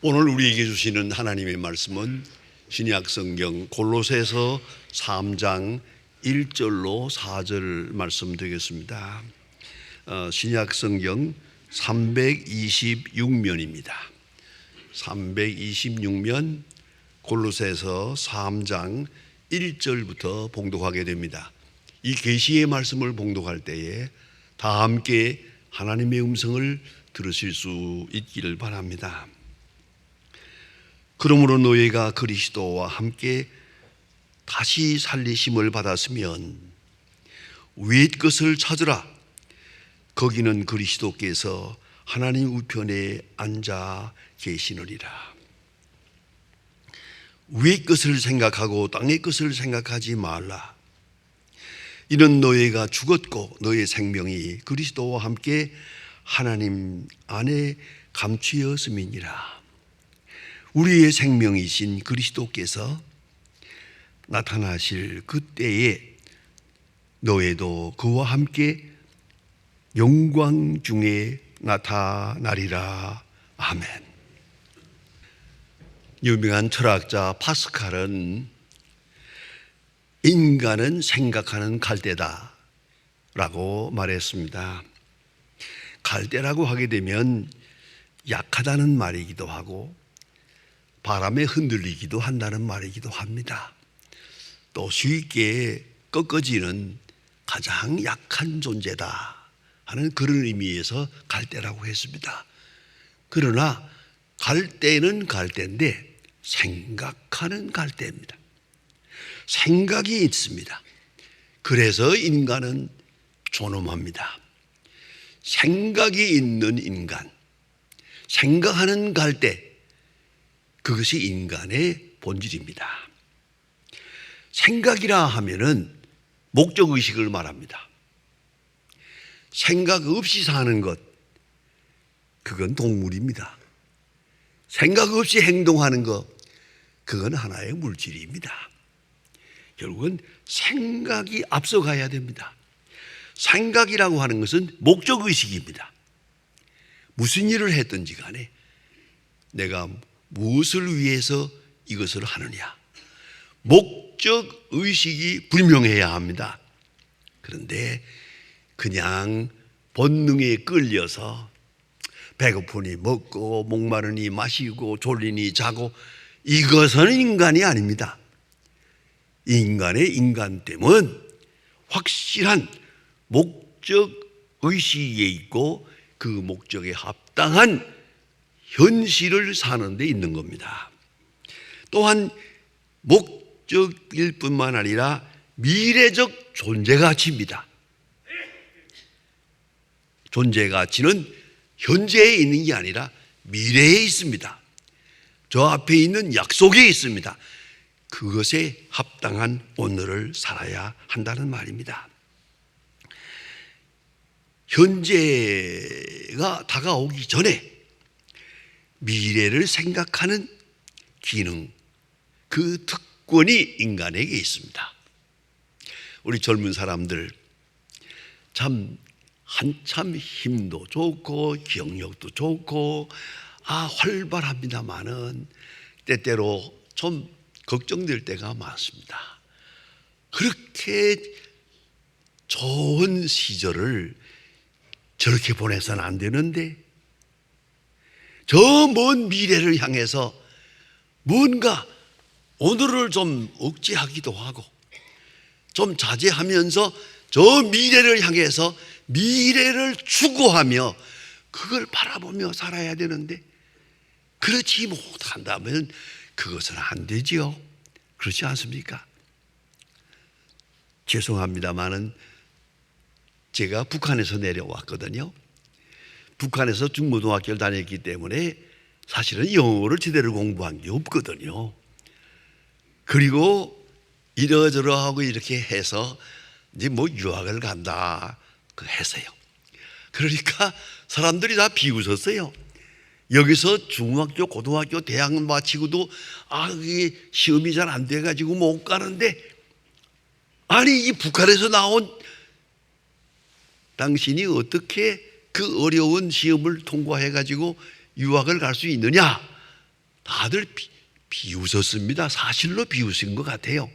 오늘 우리에게 주시는 하나님의 말씀은 신약 성경 골로새서 3장 1절로 4절 말씀 되겠습니다. 신약 성경 326면입니다. 326면 골로새서 3장 1절부터 봉독하게 됩니다. 이 계시의 말씀을 봉독할 때에 다 함께 하나님의 음성을 들으실 수 있기를 바랍니다. 그러므로 너희가 그리스도와 함께 다시 살리심을 받았으면 위의 것을 찾으라. 거기는 그리스도께서 하나님 우편에 앉아 계시느니라. 위의 것을 생각하고 땅의 것을 생각하지 말라. 이는 너희가 죽었고 너희의 생명이 그리스도와 함께 하나님 안에 감추었음이니라. 우리의 생명이신 그리스도께서 나타나실 그때에 너희도 그와 함께 영광 중에 나타나리라. 아멘. 유명한 철학자 파스칼은 인간은 생각하는 갈대다 라고 말했습니다. 갈대라고 하게 되면 약하다는 말이기도 하고 바람에 흔들리기도 한다는 말이기도 합니다. 또 쉽게 꺾어지는 가장 약한 존재다 하는 그런 의미에서 갈대라고 했습니다. 그러나 갈대는 갈대인데 생각하는 갈대입니다. 생각이 있습니다. 그래서 인간은 존엄합니다. 생각이 있는 인간, 생각하는 갈대, 그것이 인간의 본질입니다. 생각이라 하면은 목적의식을 말합니다. 생각 없이 사는 것, 그건 동물입니다. 생각 없이 행동하는 것, 그건 하나의 물질입니다. 결국은 생각이 앞서가야 됩니다. 생각이라고 하는 것은 목적의식입니다. 무슨 일을 했든지 간에 내가 무엇을 위해서 이것을 하느냐, 목적의식이 분명해야 합니다. 그런데 그냥 본능에 끌려서 배고프니 먹고 목마르니 마시고 졸리니 자고, 이것은 인간이 아닙니다. 인간의 인간됨은 확실한 목적의식에 있고 그 목적에 합당한 현실을 사는 데 있는 겁니다. 또한 목적일 뿐만 아니라 미래적 존재가치입니다. 존재가치는 현재에 있는 게 아니라 미래에 있습니다. 저 앞에 있는 약속에 있습니다. 그것에 합당한 오늘을 살아야 한다는 말입니다. 현재가 다가오기 전에 미래를 생각하는 기능, 그 특권이 인간에게 있습니다. 우리 젊은 사람들 참 한참 힘도 좋고 기억력도 좋고 활발합니다마는 때때로 좀 걱정될 때가 많습니다. 그렇게 좋은 시절을 저렇게 보내서는 안 되는데, 저 먼 미래를 향해서 뭔가 오늘을 좀 억제하기도 하고 좀 자제하면서 저 미래를 향해서 미래를 추구하며 그걸 바라보며 살아야 되는데, 그렇지 못한다면 그것은 안 되지요. 그렇지 않습니까? 죄송합니다마는 제가 북한에서 내려왔거든요. 북한에서 중고등학교를 다녔기 때문에 사실은 영어를 제대로 공부한 게 없거든요. 그리고 이러저러하고 이렇게 해서 이제 뭐 유학을 간다 했어요. 그러니까 사람들이 다 비웃었어요. 여기서 중학교, 고등학교, 대학 마치고도 이게 시험이 잘 안 돼가지고 못 가는데, 아니 이 북한에서 나온 당신이 어떻게 그 어려운 시험을 통과해가지고 유학을 갈 수 있느냐 다들 비웃었습니다. 사실로 비웃은 것 같아요.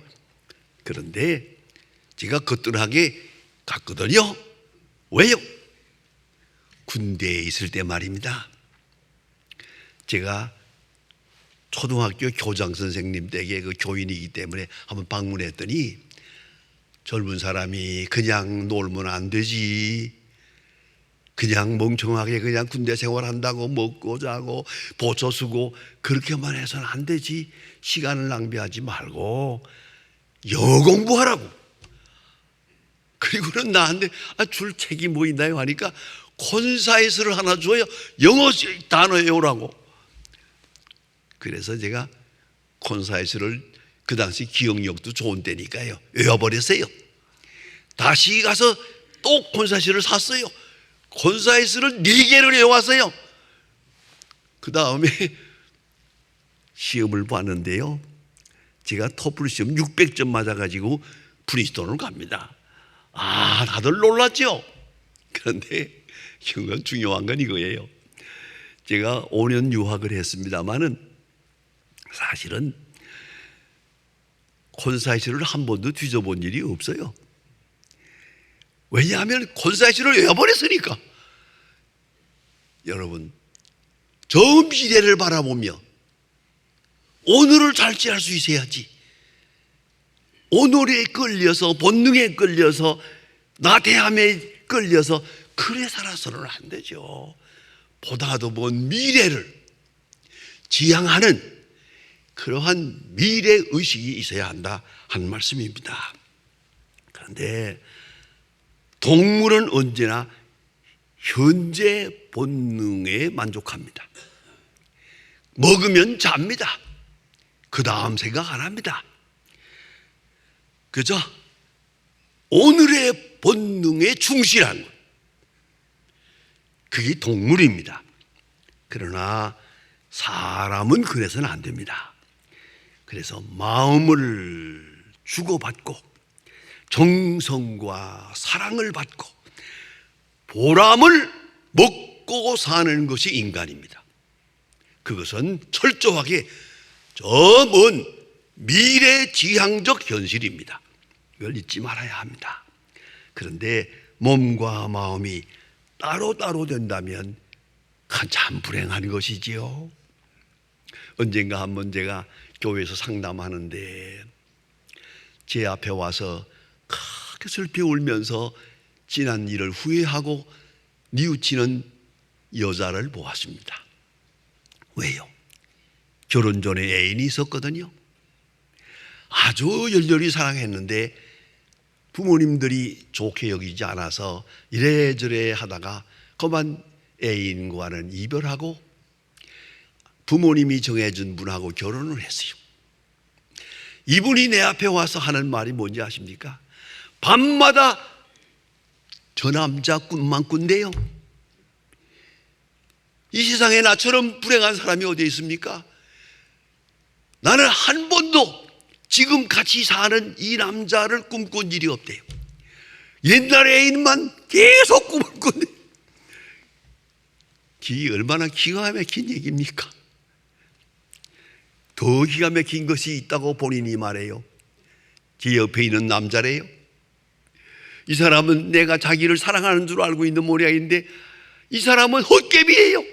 그런데 제가 거뜬하게 갔거든요. 왜요? 군대에 있을 때 말입니다. 제가 초등학교 교장 선생님 댁에 그 교인이기 때문에 한번 방문했더니 젊은 사람이 그냥 놀면 안 되지. 그냥 멍청하게 그냥 군대 생활한다고 먹고 자고 보초 쓰고 그렇게만 해서는 안 되지. 시간을 낭비하지 말고 영어 공부하라고. 그리고는 나한테 줄 책이 뭐 있나요 하니까 콘사이스를 하나 줘요. 영어 단어 외우라고. 그래서 제가 콘사이스를 그 당시 기억력도 좋은 때니까요 외워버렸어요. 다시 가서 또 콘사이스를 샀어요. 콘사이스를 4개를 외워왔어요. 그 다음에 시험을 봤는데요, 제가 토플 시험 600점 맞아가지고 프린스턴을 갑니다. 다들 놀랐죠. 그런데 이건 중요한 건 이거예요. 제가 5년 유학을 했습니다마는 사실은 콘사이스를 한 번도 뒤져본 일이 없어요. 왜냐하면 콘사이스를 외워버렸으니까. 여러분, 저 미래를 바라보며 오늘을 잘 지할 수 있어야지. 오늘에 끌려서, 본능에 끌려서, 나태함에 끌려서 그래 살아서는 안 되죠. 보다도 먼 미래를 지향하는 그러한 미래의식이 있어야 한다 하는 말씀입니다. 그런데 동물은 언제나 현재 본능에 만족합니다. 먹으면 잡니다. 그 다음 생각 안 합니다. 그저 오늘의 본능에 충실한 것, 그게 동물입니다. 그러나 사람은 그래서는 안 됩니다. 그래서 마음을 주고받고 정성과 사랑을 받고 보람을 먹고 사는 것이 인간입니다. 그것은 철저하게 저 먼 미래지향적 현실입니다. 이걸 잊지 말아야 합니다. 그런데 몸과 마음이 따로따로 된다면 참 불행한 것이지요. 언젠가 한번 제가 교회에서 상담하는데 제 앞에 와서 크게 슬피 울면서 지난 일을 후회하고 뉘우치는 여자를 보았습니다. 왜요? 결혼 전에 애인이 있었거든요. 아주 열렬히 사랑했는데 부모님들이 좋게 여기지 않아서 이래저래 하다가 그만 애인과는 이별하고 부모님이 정해준 분하고 결혼을 했어요. 이분이 내 앞에 와서 하는 말이 뭔지 아십니까? 밤마다 저 남자 꿈만 꾼대요. 이 세상에 나처럼 불행한 사람이 어디 있습니까? 나는 한 번도 지금 같이 사는 이 남자를 꿈꾼 일이 없대요. 옛날 애인만 계속 꿈을 꾼대. 얼마나 기가 막힌 얘기입니까? 더 기가 막힌 것이 있다고 본인이 말해요. 제 옆에 있는 남자래요. 이 사람은 내가 자기를 사랑하는 줄 알고 있는 모양인데 이 사람은 헛개비예요.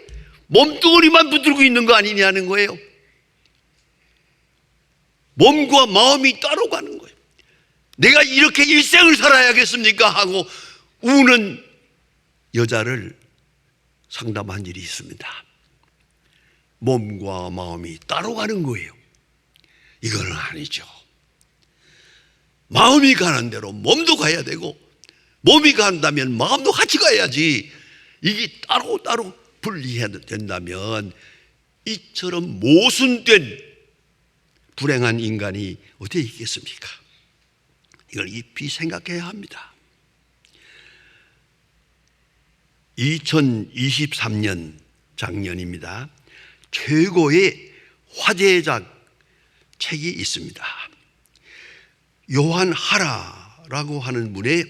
몸뚱어리만 붙들고 있는 거 아니냐는 거예요. 몸과 마음이 따로 가는 거예요. 내가 이렇게 일생을 살아야겠습니까? 하고 우는 여자를 상담한 일이 있습니다. 몸과 마음이 따로 가는 거예요. 이거는 아니죠. 마음이 가는 대로 몸도 가야 되고 몸이 간다면 마음도 같이 가야지. 이게 따로따로 분리해야 된다면 이처럼 모순된 불행한 인간이 어디에 있겠습니까? 이걸 깊이 생각해야 합니다. 2023년 작년입니다. 최고의 화제작 책이 있습니다. 요한 하라라고 하는 분의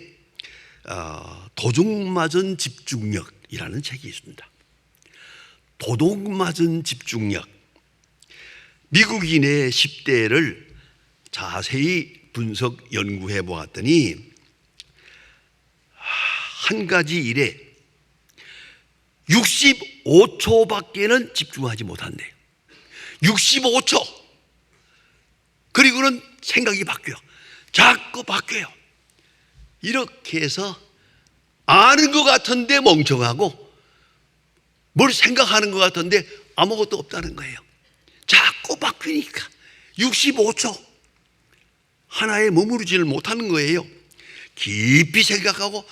도둑맞은 집중력이라는 책이 있습니다. 도둑맞은 집중력. 미국인의 10대를 자세히 분석 연구해 보았더니 한 가지 일에 65초밖에는 집중하지 못한대요. 65초. 그리고는 생각이 바뀌어요. 자꾸 바뀌어요. 이렇게 해서 아는 것 같은데 멍청하고 뭘 생각하는 것 같은데 아무것도 없다는 거예요. 자꾸 바뀌니까 65초 하나에 머무르지를 못하는 거예요. 깊이 생각하고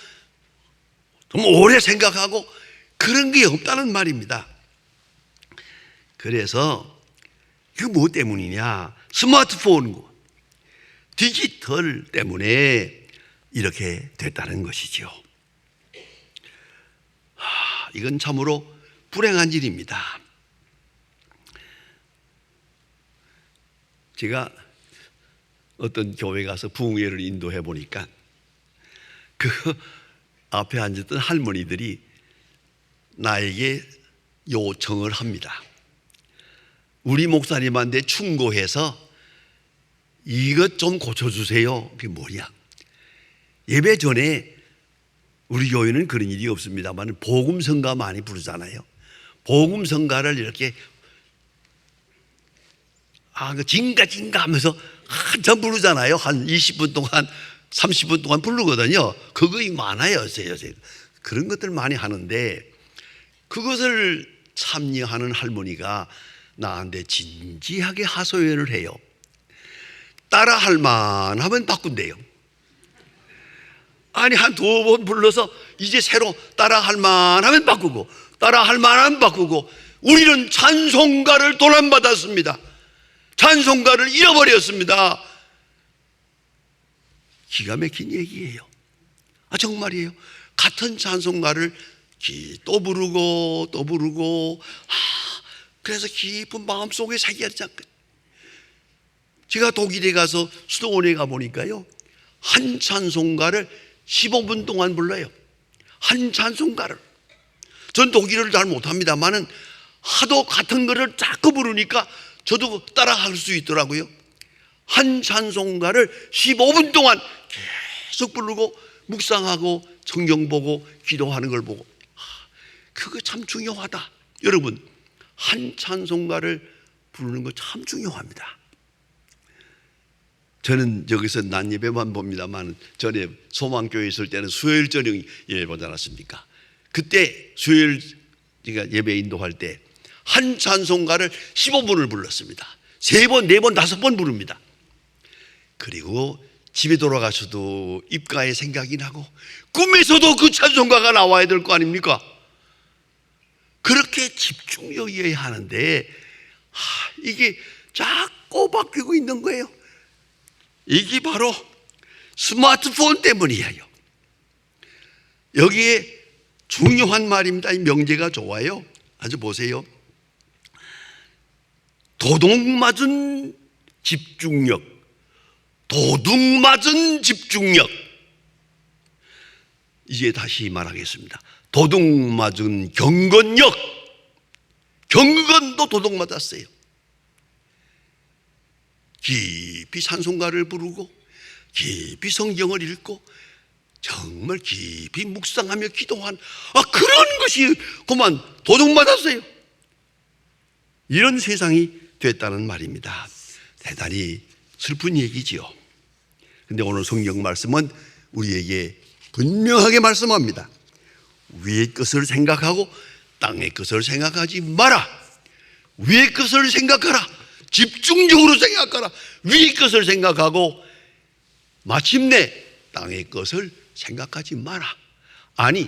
좀 오래 생각하고 그런 게 없다는 말입니다. 그래서 그 뭐 때문이냐? 스마트폰, 디지털 때문에 이렇게 됐다는 것이죠. 이건 참으로 불행한 일입니다. 제가 어떤 교회 가서 부흥회를 인도해 보니까 그 앞에 앉았던 할머니들이 나에게 요청을 합니다. 우리 목사님한테 충고해서 이것 좀 고쳐주세요. 그게 뭐냐? 예배 전에 우리 교회는 그런 일이 없습니다만 복음성가 많이 부르잖아요. 복음성가를 이렇게 그 징가징가 하면서 한참 부르잖아요. 한 20분 동안 30분 동안 부르거든요. 그거 많아요. 요새 그런 것들 많이 하는데 그것을 참여하는 할머니가 나한테 진지하게 하소연을 해요. 따라할 만하면 바꾼대요. 아니 한 2번 불러서 이제 새로 따라할 만하면 바꾸고 따라할 만하면 바꾸고 우리는 찬송가를 도난받았습니다. 찬송가를 잃어버렸습니다. 기가 막힌 얘기예요. 정말이에요. 같은 찬송가를 또 부르고 또 부르고 그래서 깊은 마음속에 새겨져. 제가 독일에 가서 수도원에 가보니까요 한 찬송가를 15분 동안 불러요. 한 찬송가를. 전 독일어를 잘 못합니다만은 하도 같은 거를 자꾸 부르니까 저도 따라할 수 있더라고요. 한 찬송가를 15분 동안 계속 부르고 묵상하고 성경 보고 기도하는 걸 보고 그거 참 중요하다. 여러분 한 찬송가를 부르는 거 참 중요합니다. 저는 여기서 낮 예배만 봅니다만 전에 소망교회 있을 때는 수요일 저녁 예배 보지 않았습니까? 그때 수요일 제가 예배 인도할 때 한 찬송가를 15분을 불렀습니다. 3번, 4번, 5번 부릅니다. 그리고 집에 돌아가서도 입가에 생각이 나고 꿈에서도 그 찬송가가 나와야 될 거 아닙니까? 그렇게 집중력이어야 하는데 이게 자꾸 바뀌고 있는 거예요. 이게 바로 스마트폰 때문이에요. 여기에 중요한 말입니다. 이 명제가 좋아요. 아주 보세요. 도둑맞은 집중력, 도둑맞은 집중력. 이제 다시 말하겠습니다. 도둑맞은 경건력, 경건도 도둑맞았어요. 깊이 찬송가를 부르고 깊이 성경을 읽고 정말 깊이 묵상하며 기도한 그런 것이 그만 도둑맞았어요. 이런 세상이 됐다는 말입니다. 대단히 슬픈 얘기지요. 근데 오늘 성경 말씀은 우리에게 분명하게 말씀합니다. 위의 것을 생각하고 땅의 것을 생각하지 마라. 위의 것을 생각하라. 집중적으로 생각하라. 위의 것을 생각하고 마침내 땅의 것을 생각하지 마라. 아니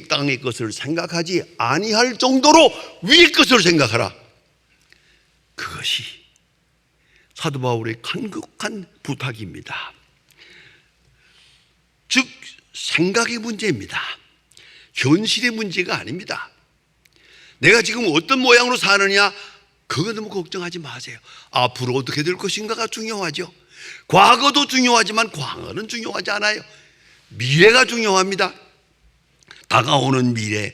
땅의 것을 생각하지 아니할 정도로 위의 것을 생각하라. 그것이 사도 바울의 간곡한 부탁입니다. 즉 생각의 문제입니다. 현실의 문제가 아닙니다. 내가 지금 어떤 모양으로 사느냐 그거 너무 걱정하지 마세요. 앞으로 어떻게 될 것인가가 중요하죠. 과거도 중요하지만 과거는 중요하지 않아요. 미래가 중요합니다. 다가오는 미래,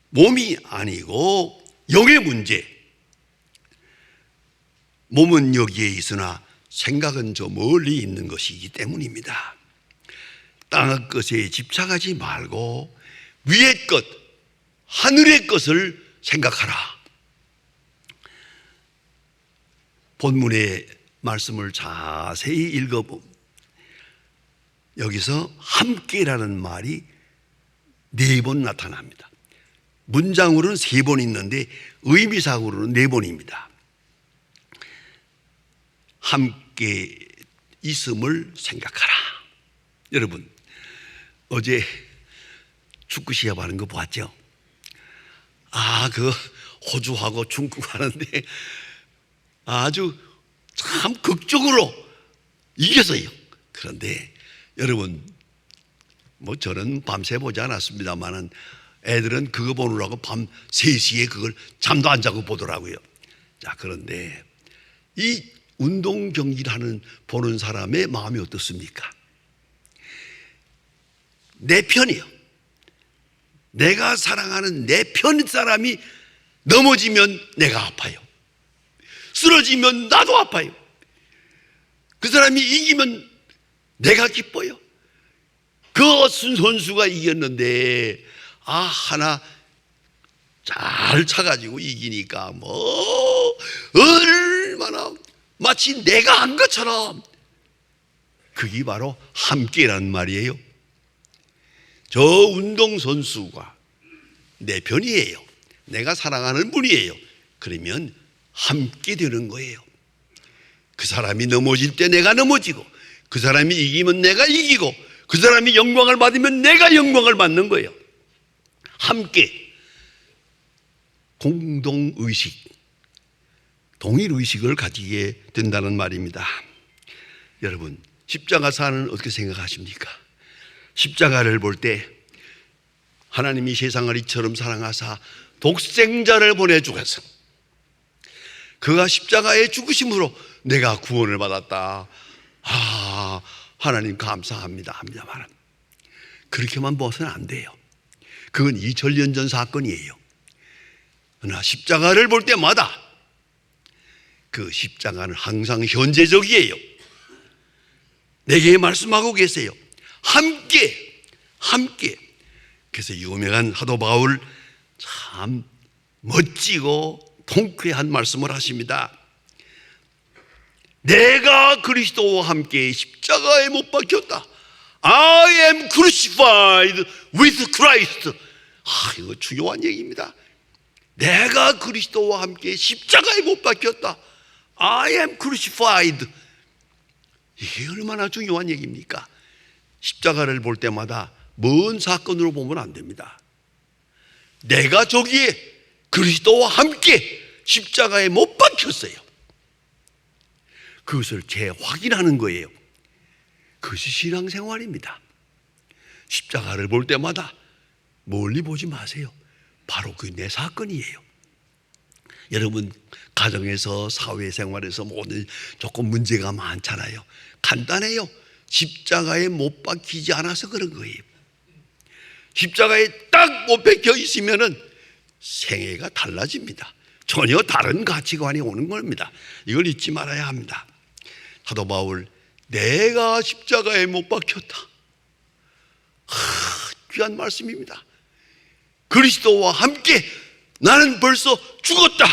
몸이 아니고 영의 문제. 몸은 여기에 있으나 생각은 저 멀리 있는 것이기 때문입니다. 땅의 것에 집착하지 말고 위의 것, 하늘의 것을 생각하라. 본문의 말씀을 자세히 읽어보면 여기서 함께라는 말이 4번 나타납니다. 문장으로는 3번 있는데 의미상으로는 4번입니다. 함께 있음을 생각하라. 여러분, 어제 축구 시합하는 거 보았죠? 그 호주하고 중국 하는데 아주 참 극적으로 이겼어요. 그런데 여러분, 저는 밤새 보지 않았습니다만은 애들은 그거 보느라고 밤 3시에 그걸 잠도 안 자고 보더라고요. 자, 그런데 이 운동 경기를 보는 사람의 마음이 어떻습니까? 내 편이요. 내가 사랑하는 내 편 사람이 넘어지면 내가 아파요. 쓰러지면 나도 아파요. 그 사람이 이기면 내가 기뻐요. 그 선수가 이겼는데 하나 잘 차가지고 이기니까 얼마나 마치 내가 한 것처럼. 그게 바로 함께라는 말이에요. 저 운동선수가 내 편이에요. 내가 사랑하는 분이에요. 그러면 함께 되는 거예요. 그 사람이 넘어질 때 내가 넘어지고, 그 사람이 이기면 내가 이기고, 그 사람이 영광을 받으면 내가 영광을 받는 거예요. 함께 공동의식, 동일의식을 가지게 된다는 말입니다. 여러분, 십자가사는 어떻게 생각하십니까? 십자가를 볼 때 하나님이 세상을 이처럼 사랑하사 독생자를 보내주셔서 그가 십자가의 죽으심으로 내가 구원을 받았다. 하나님 감사합니다 합니다만 그렇게만 봐서는 안 돼요. 그건 2000년 전 사건이에요. 그러나 십자가를 볼 때마다 그 십자가는 항상 현재적이에요. 내게 말씀하고 계세요. 함께. 그래서 유명한 사도 바울 참 멋지고 통쾌한 말씀을 하십니다. 내가 그리스도와 함께 십자가에 못 박혔다. I am crucified with Christ. 이거 중요한 얘기입니다. 내가 그리스도와 함께 십자가에 못 박혔다. I am crucified. 이게 얼마나 중요한 얘기입니까? 십자가를 볼 때마다 먼 사건으로 보면 안 됩니다. 내가 저기에 그리스도와 함께 십자가에 못 박혔어요. 그것을 재확인하는 거예요. 그것이 신앙생활입니다. 십자가를 볼 때마다 멀리 보지 마세요. 바로 그 내 사건이에요. 여러분, 가정에서 사회생활에서 모든 조금 문제가 많잖아요. 간단해요. 십자가에 못 박히지 않아서 그런 거예요. 십자가에 딱 못 박혀 있으면은 생애가 달라집니다. 전혀 다른 가치관이 오는 겁니다. 이걸 잊지 말아야 합니다. 사도 바울, 내가 십자가에 못 박혔다. 귀한 말씀입니다. 그리스도와 함께 나는 벌써 죽었다.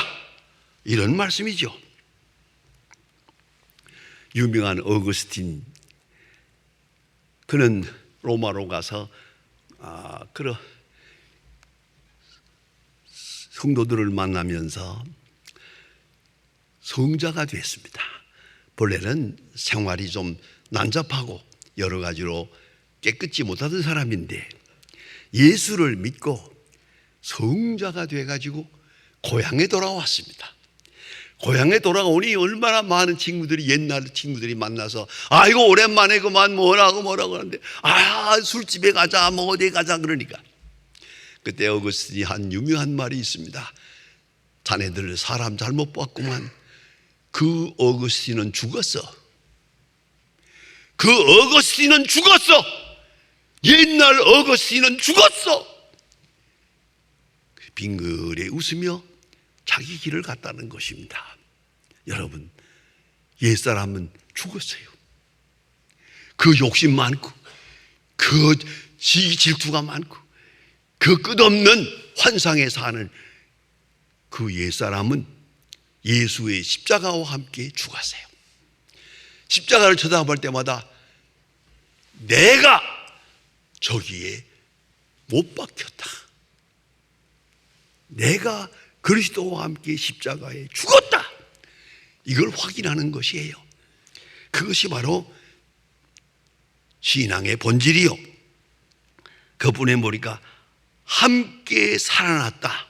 이런 말씀이죠. 유명한 어거스틴, 그는 로마로 가서 그런 성도들을 만나면서 성자가 됐습니다. 본래는 생활이 좀 난잡하고 여러 가지로 깨끗지 못하던 사람인데 예수를 믿고 성자가 돼가지고 고향에 돌아왔습니다. 고향에 돌아오니 얼마나 많은 친구들이, 옛날 친구들이 만나서 아이고 오랜만에 그만 뭐라고 하는데 술집에 가자 뭐 어디 가자 그러니까 그때 어거스틴이 한 유명한 말이 있습니다. 자네들 사람 잘못 봤구만. 그 어거스틴은 죽었어. 그 어거스틴은 죽었어. 옛날 어거스틴은 죽었어. 빙그레 웃으며 자기 길을 갔다는 것입니다. 여러분, 옛사람은 죽었어요. 그 욕심 많고, 그 시기 질투가 많고, 그 끝없는 환상에 사는 그 옛사람은 예수의 십자가와 함께 죽었어요. 십자가를 쳐다볼 때마다 내가 저기에 못 박혔다, 내가 그리스도와 함께 십자가에 죽었다, 이걸 확인하는 것이에요. 그것이 바로 신앙의 본질이요. 그분의 머리가 함께 살아났다,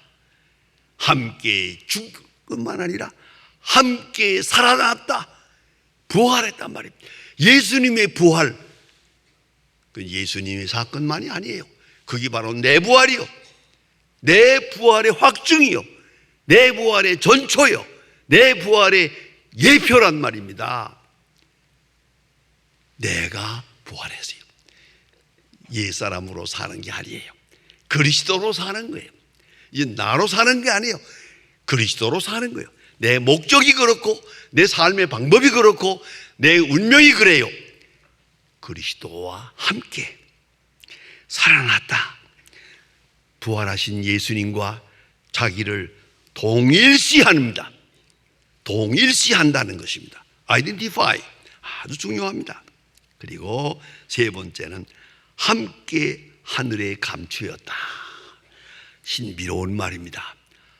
함께 죽은 것만 아니라 함께 살아났다, 부활했단 말입니다. 예수님의 부활, 그 예수님의 사건만이 아니에요. 그게 바로 내 부활이요, 내 부활의 확증이요, 내 부활의 전초요, 내 부활의 예표란 말입니다. 내가 부활했어요. 옛사람으로 사는 게 아니에요. 그리스도로 사는 거예요. 이제 나로 사는 게 아니에요. 그리스도로 사는 거예요. 내 목적이 그렇고, 내 삶의 방법이 그렇고, 내 운명이 그래요. 그리스도와 함께 살아났다. 부활하신 예수님과 자기를 동일시합니다. 동일시한다는 것입니다. 아이덴티파이, 아주 중요합니다. 그리고 세 번째는 함께 하늘에 감추었다. 신비로운 말입니다.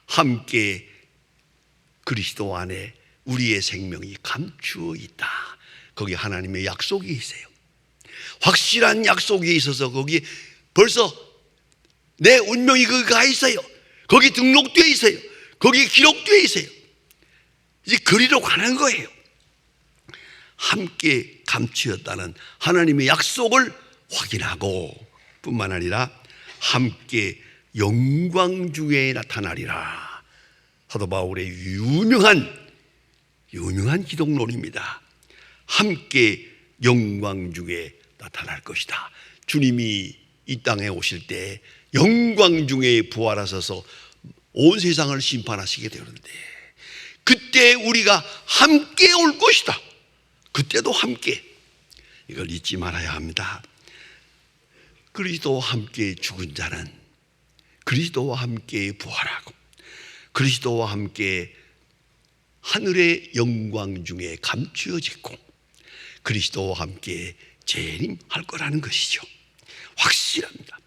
함께 그리스도 안에 우리의 생명이 감추어 있다. 거기 하나님의 약속이 있어요. 확실한 약속이 있어서 거기 벌써 내 운명이 거기 가 있어요. 거기 등록되어 있어요. 거기 기록되어 있어요. 이제 그리로 가는 거예요. 함께 감추었다는 하나님의 약속을 확인하고 뿐만 아니라 함께 영광 중에 나타나리라. 사도 바울의 유명한 기독론입니다. 함께 영광 중에 나타날 것이다. 주님이 이 땅에 오실 때 영광 중에 부활하셔서 온 세상을 심판하시게 되는데, 그때 우리가 함께 올 것이다. 그때도 함께, 이걸 잊지 말아야 합니다. 그리스도와 함께 죽은 자는 그리스도와 함께 부활하고 그리스도와 함께 하늘의 영광 중에 감추어지고 그리스도와 함께 재림할 거라는 것이죠. 확실합니다.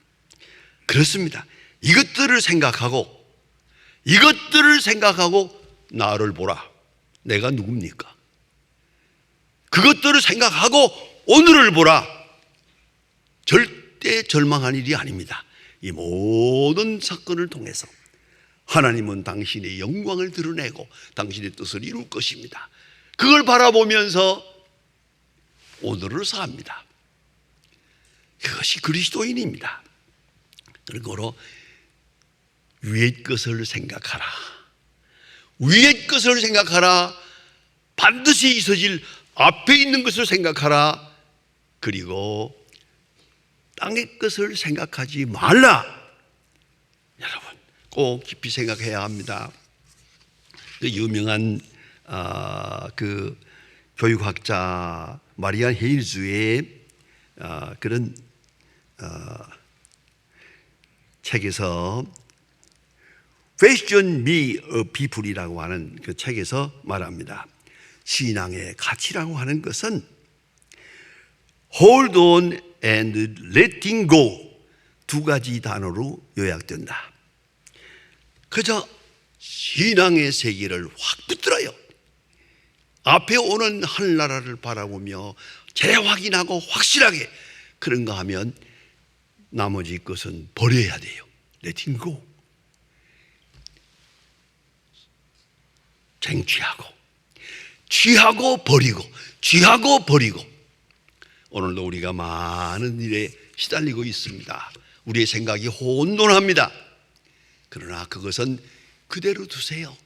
그렇습니다. 이것들을 생각하고 나를 보라. 내가 누굽니까? 그것들을 생각하고 오늘을 보라. 절대 절망한 일이 아닙니다. 이 모든 사건을 통해서 하나님은 당신의 영광을 드러내고 당신의 뜻을 이룰 것입니다. 그걸 바라보면서 오늘을 삽니다. 그것이 그리스도인입니다. 그러므로 위의 것을 생각하라. 위의 것을 생각하라. 반드시 있어질 앞에 있는 것을 생각하라. 그리고 땅의 것을 생각하지 말라. 여러분 꼭 깊이 생각해야 합니다. 그 유명한 그 교육학자 마리안 헤일즈의 그런 책에서 Question Me a People이라고 하는 그 책에서 말합니다. 신앙의 가치라고 하는 것은 Hold on and letting go, 두 가지 단어로 요약된다. 그저 신앙의 세계를 확 붙들어요. 앞에 오는 하늘나라를 바라보며 재확인하고 확실하게 그런가 하면 나머지 것은 버려야 돼요. letting go. 쟁취하고 취하고 버리고 취하고 버리고. 오늘도 우리가 많은 일에 시달리고 있습니다. 우리의 생각이 혼돈합니다. 그러나 그것은 그대로 두세요.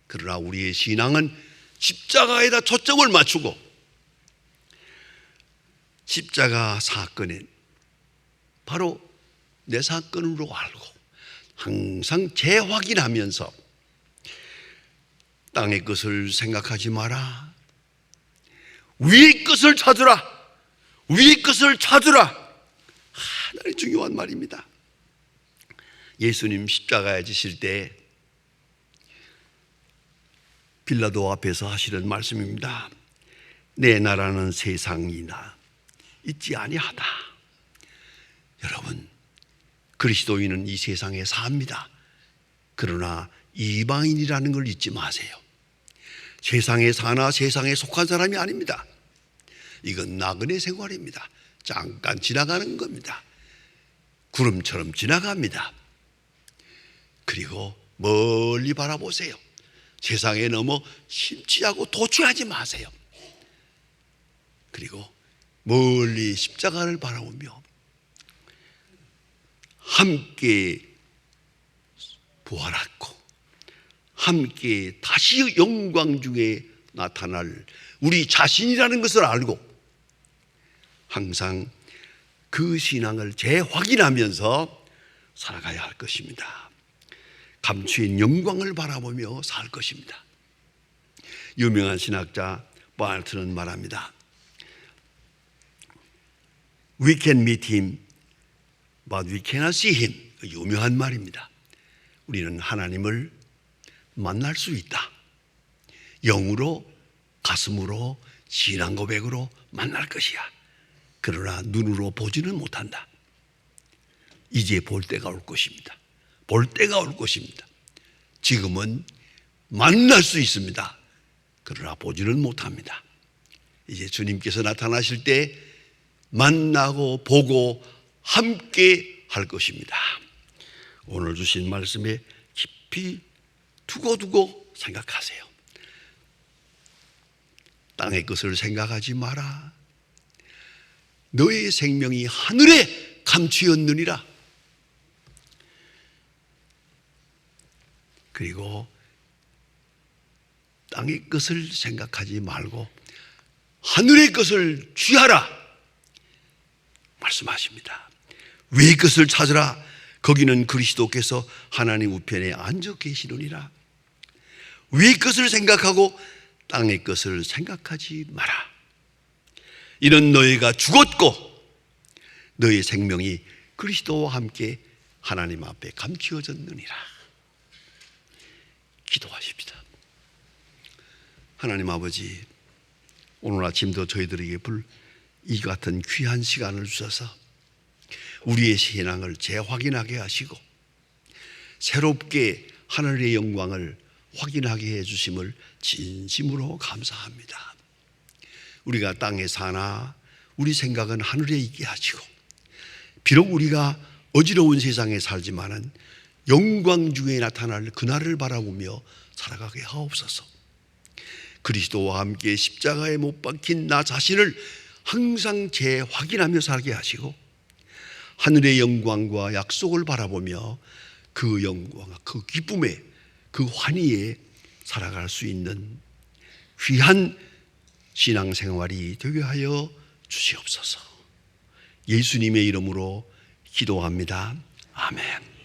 그러나 우리의 신앙은 십자가에다 초점을 맞추고 십자가 사건은 바로 내 사건으로 알고 항상 재확인하면서 땅의 것을 생각하지 마라. 위의 것을 찾으라. 위의 것을 찾으라. 하나의 중요한 말입니다. 예수님 십자가에 지실 때 빌라도 앞에서 하시는 말씀입니다. 내 나라는 세상이나 있지 아니하다. 여러분, 그리스도인은 이 세상에 삽니다. 그러나 이방인이라는 걸 잊지 마세요. 세상에 사나 세상에 속한 사람이 아닙니다. 이건 나그네 생활입니다. 잠깐 지나가는 겁니다. 구름처럼 지나갑니다. 그리고 멀리 바라보세요. 세상에 너무 심취하고 도취하지 마세요. 그리고 멀리 십자가를 바라보며 함께 부활하고 함께 다시 영광 중에 나타날 우리 자신이라는 것을 알고 항상 그 신앙을 재확인하면서 살아가야 할 것입니다. 감추인 영광을 바라보며 살 것입니다. 유명한 신학자 바알트는 말합니다. We can meet him, but we cannot see him. 유명한 말입니다. 우리는 하나님을 만날 수 있다. 영으로, 가슴으로, 신앙 고백으로 만날 것이야. 그러나 눈으로 보지는 못한다. 이제 볼 때가 올 것입니다. 볼 때가 올 것입니다. 지금은 만날 수 있습니다. 그러나 보지는 못합니다. 이제 주님께서 나타나실 때 만나고 보고 함께 할 것입니다. 오늘 주신 말씀에 깊이 두고두고 생각하세요. 땅의 것을 생각하지 마라. 너의 생명이 하늘에 감추었느니라. 그리고 땅의 것을 생각하지 말고 하늘의 것을 취하라 말씀하십니다. 위의 것을 찾으라. 거기는 그리스도께서 하나님 우편에 앉아 계시느니라. 위의 것을 생각하고 땅의 것을 생각하지 마라. 이는 너희가 죽었고 너희 생명이 그리스도와 함께 하나님 앞에 감추어졌느니라. 기도하십시다. 하나님 아버지, 오늘 아침도 저희들에게 이 같은 귀한 시간을 주셔서 우리의 신앙을 재확인하게 하시고 새롭게 하늘의 영광을 확인하게 해주심을 진심으로 감사합니다. 우리가 땅에 사나 우리 생각은 하늘에 있게 하시고 비록 우리가 어지러운 세상에 살지만은 영광 중에 나타날 그날을 바라보며 살아가게 하옵소서. 그리스도와 함께 십자가에 못 박힌 나 자신을 항상 재확인하며 살게 하시고 하늘의 영광과 약속을 바라보며 그 영광, 그 기쁨에, 그 환희에 살아갈 수 있는 귀한 신앙생활이 되게 하여 주시옵소서. 예수님의 이름으로 기도합니다. 아멘.